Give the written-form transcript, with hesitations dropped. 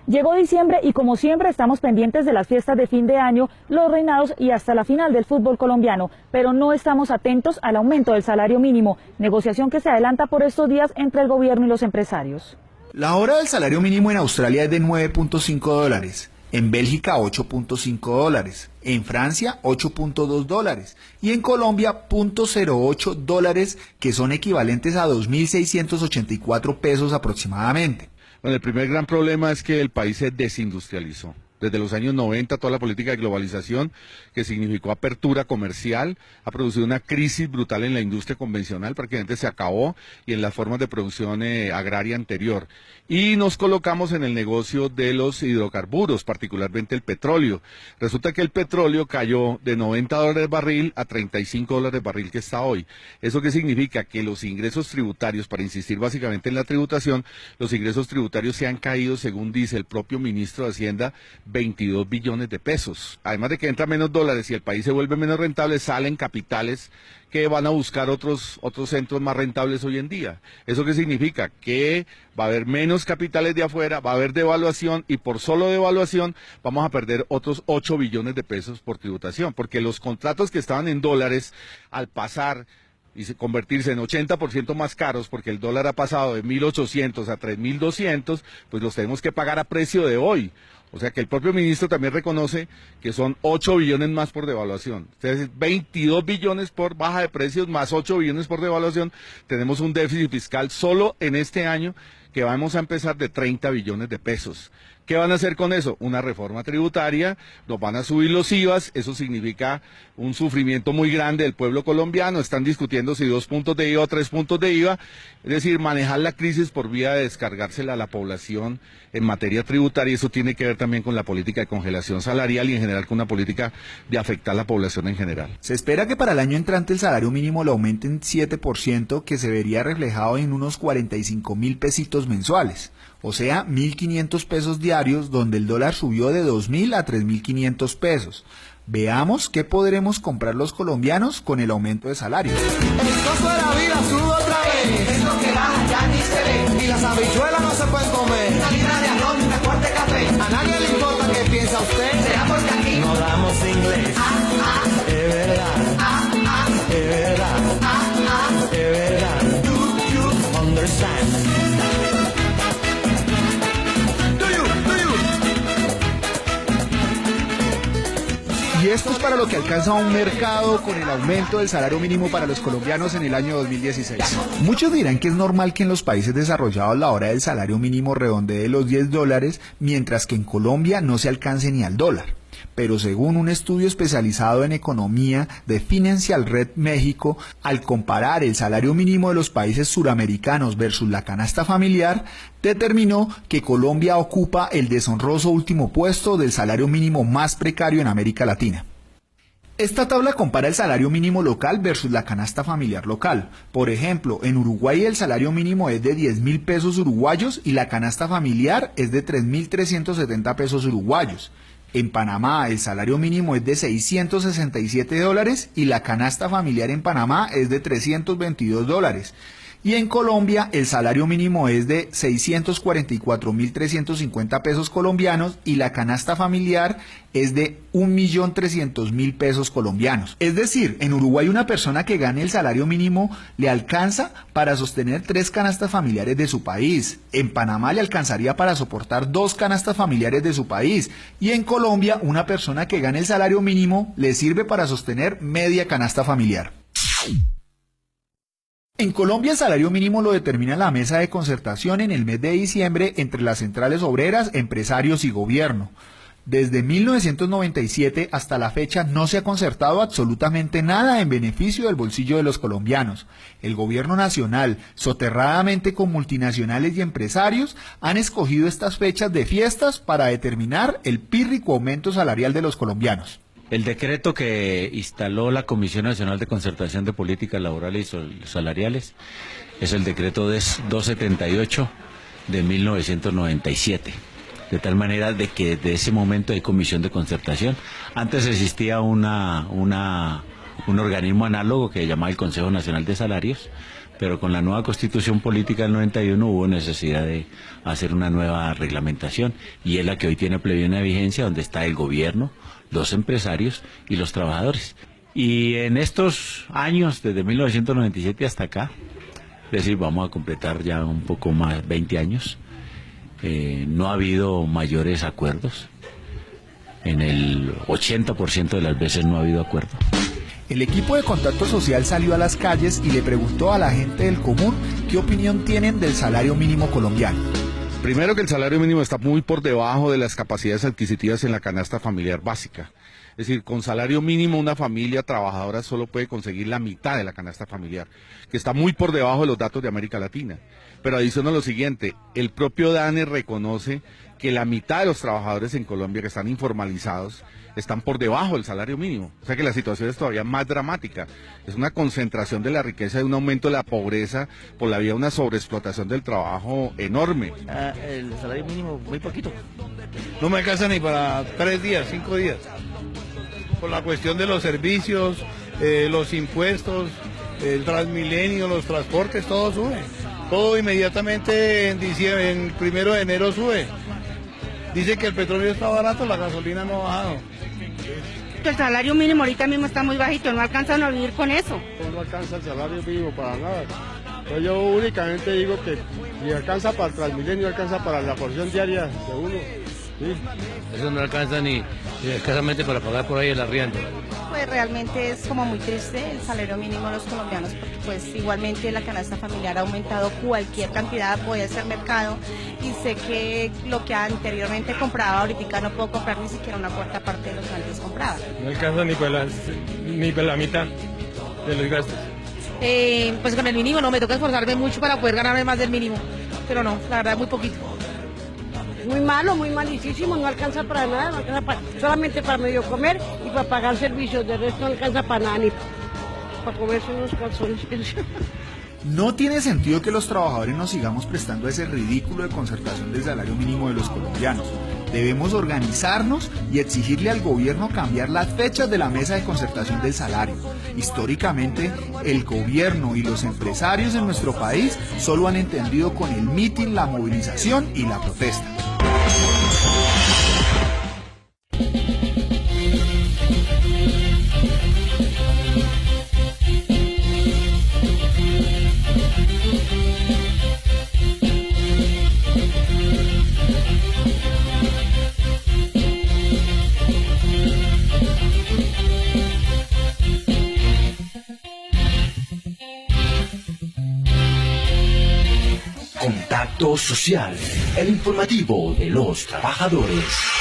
Llegó diciembre y como siempre estamos pendientes de las fiestas de fin de año, los reinados y hasta la final del fútbol colombiano, pero no estamos atentos al aumento del salario mínimo, negociación que se adelanta por estos días entre el gobierno y los empresarios. La hora del salario mínimo en Australia es de $9.5, en Bélgica $8.5, en Francia $8.2 y en Colombia $0.08, que son equivalentes a 2.684 pesos aproximadamente. Bueno, el primer gran problema es que el país se desindustrializó. Desde los años 90, toda la política de globalización, que significó apertura comercial, ha producido una crisis brutal en la industria convencional, prácticamente se acabó, y en las formas de producción agraria anterior. Y nos colocamos en el negocio de los hidrocarburos, particularmente el petróleo. Resulta que el petróleo cayó de $90 el barril a $35 el barril que está hoy. ¿Eso qué significa? Que los ingresos tributarios, para insistir básicamente en la tributación, los ingresos tributarios se han caído, según dice el propio ministro de Hacienda, 22 billones de pesos. Además de que entran menos dólares y el país se vuelve menos rentable, salen capitales que van a buscar otros centros más rentables hoy en día. ¿Eso qué significa? Que va a haber menos capitales de afuera, va a haber devaluación y por solo devaluación vamos a perder otros 8 billones de pesos por tributación, porque los contratos que estaban en dólares al pasar y convertirse en 80% más caros, porque el dólar ha pasado de 1.800 a 3.200, pues los tenemos que pagar a precio de hoy. O sea que el propio ministro también reconoce que son 8 billones más por devaluación. Entonces, 22 billones por baja de precios más 8 billones por devaluación. Tenemos un déficit fiscal solo en este año que vamos a empezar de 30 billones de pesos. ¿Qué van a hacer con eso? Una reforma tributaria, nos van a subir los IVAs, eso significa un sufrimiento muy grande del pueblo colombiano, están discutiendo si 2 puntos de IVA o 3 puntos de IVA, es decir, manejar la crisis por vía de descargársela a la población en materia tributaria, eso tiene que ver también con la política de congelación salarial y en general con una política de afectar a la población en general. Se espera que para el año entrante el salario mínimo lo aumenten 7%, que se vería reflejado en unos 45.000 pesitos mensuales, o sea, 1.500 pesos diarios, donde el dólar subió de 2.000 a 3.500 pesos. Veamos qué podremos comprar los colombianos con el aumento de salario. El costo de la vida sube otra vez. Es lo que baja ya ni se ve. Y las habichuelas no se pueden comer. Una libra de arroz y un cuarto de café. A nadie le importa qué piensa usted. Será porque aquí no damos inglés. Es verdad. Es verdad. Es verdad. Do you understand? Y esto es para lo que alcanza un mercado con el aumento del salario mínimo para los colombianos en el año 2016. Muchos dirán que es normal que en los países desarrollados la hora del salario mínimo redondee los $10, mientras que en Colombia no se alcance ni al dólar. Pero según un estudio especializado en economía de Financial Red México, al comparar el salario mínimo de los países suramericanos versus la canasta familiar, determinó que Colombia ocupa el deshonroso último puesto del salario mínimo más precario en América Latina. Esta tabla compara el salario mínimo local versus la canasta familiar local. Por ejemplo, en Uruguay el salario mínimo es de 10.000 pesos uruguayos y la canasta familiar es de 3.370 pesos uruguayos. En Panamá el salario mínimo es de $667 y la canasta familiar en Panamá es de $322. Y en Colombia el salario mínimo es de 644.350 pesos colombianos y la canasta familiar es de 1.300.000 pesos colombianos. Es decir, en Uruguay una persona que gane el salario mínimo le alcanza para sostener 3 canastas familiares de su país. En Panamá le alcanzaría para soportar 2 canastas familiares de su país. Y en Colombia una persona que gane el salario mínimo le sirve para sostener media canasta familiar. En Colombia el salario mínimo lo determina la mesa de concertación en el mes de diciembre entre las centrales obreras, empresarios y gobierno. Desde 1997 hasta la fecha no se ha concertado absolutamente nada en beneficio del bolsillo de los colombianos. El gobierno nacional, soterradamente con multinacionales y empresarios, han escogido estas fechas de fiestas para determinar el pírrico aumento salarial de los colombianos. El decreto que instaló la Comisión Nacional de Concertación de Políticas Laborales y Salariales es el decreto 278 de 1997. De tal manera de que desde ese momento hay comisión de concertación. Antes existía un organismo análogo que se llamaba el Consejo Nacional de Salarios, pero con la nueva Constitución Política del 91 hubo necesidad de hacer una nueva reglamentación, y es la que hoy tiene plena vigencia, donde está el gobierno, los empresarios y los trabajadores. Y en estos años, desde 1997 hasta acá, es decir, vamos a completar ya un poco más, 20 años, no ha habido mayores acuerdos. En el 80% de las veces no ha habido acuerdo. El equipo de Contacto Social salió a las calles y le preguntó a la gente del común qué opinión tienen del salario mínimo colombiano. Primero, que el salario mínimo está muy por debajo de las capacidades adquisitivas en la canasta familiar básica. Es decir, con salario mínimo una familia trabajadora solo puede conseguir la mitad de la canasta familiar, que está muy por debajo de los datos de América Latina. Pero adiciona lo siguiente, el propio DANE reconoce que la mitad de los trabajadores en Colombia que están informalizados están por debajo del salario mínimo. O sea que la situación es todavía más dramática. Es una concentración de la riqueza y un aumento de la pobreza por la vía de una sobreexplotación del trabajo enorme. El salario mínimo muy poquito. No me alcanza ni para 3 días, 5 días. Por la cuestión de los servicios, los impuestos, el Transmilenio, los transportes, todo sube. Todo inmediatamente en diciembre, en 1 de enero sube. Dice que el petróleo está barato, la gasolina no ha bajado. El salario mínimo ahorita mismo está muy bajito, no alcanzan a vivir con eso. No alcanza el salario mínimo para nada. Pues yo únicamente digo que si alcanza para el Transmilenio, alcanza para la porción diaria de uno. Sí. Eso no alcanza ni escasamente para pagar por ahí el arriendo. Pues realmente es como muy triste el salario mínimo de los colombianos, porque pues igualmente la canasta familiar ha aumentado cualquier cantidad, puede ser mercado, y sé que lo que anteriormente compraba, ahorita no puedo comprar ni siquiera una cuarta parte de lo que antes compraba. No alcanza ni para la mitad de los gastos. Pues con el mínimo no, me toca esforzarme mucho para poder ganarme más del mínimo, pero no, la verdad muy poquito. Muy malo, muy malísimo, no alcanza para nada, no alcanza solamente para medio comer y para pagar servicios, de resto no alcanza para nada, ni para comerse unos calzones. No tiene sentido que los trabajadores nos sigamos prestando a ese ridículo de concertación del salario mínimo de los colombianos. Debemos organizarnos y exigirle al gobierno cambiar las fechas de la mesa de concertación del salario. Históricamente, el gobierno y los empresarios en nuestro país solo han entendido con el mitin, la movilización y la protesta. Contacto Social, el informativo de los trabajadores.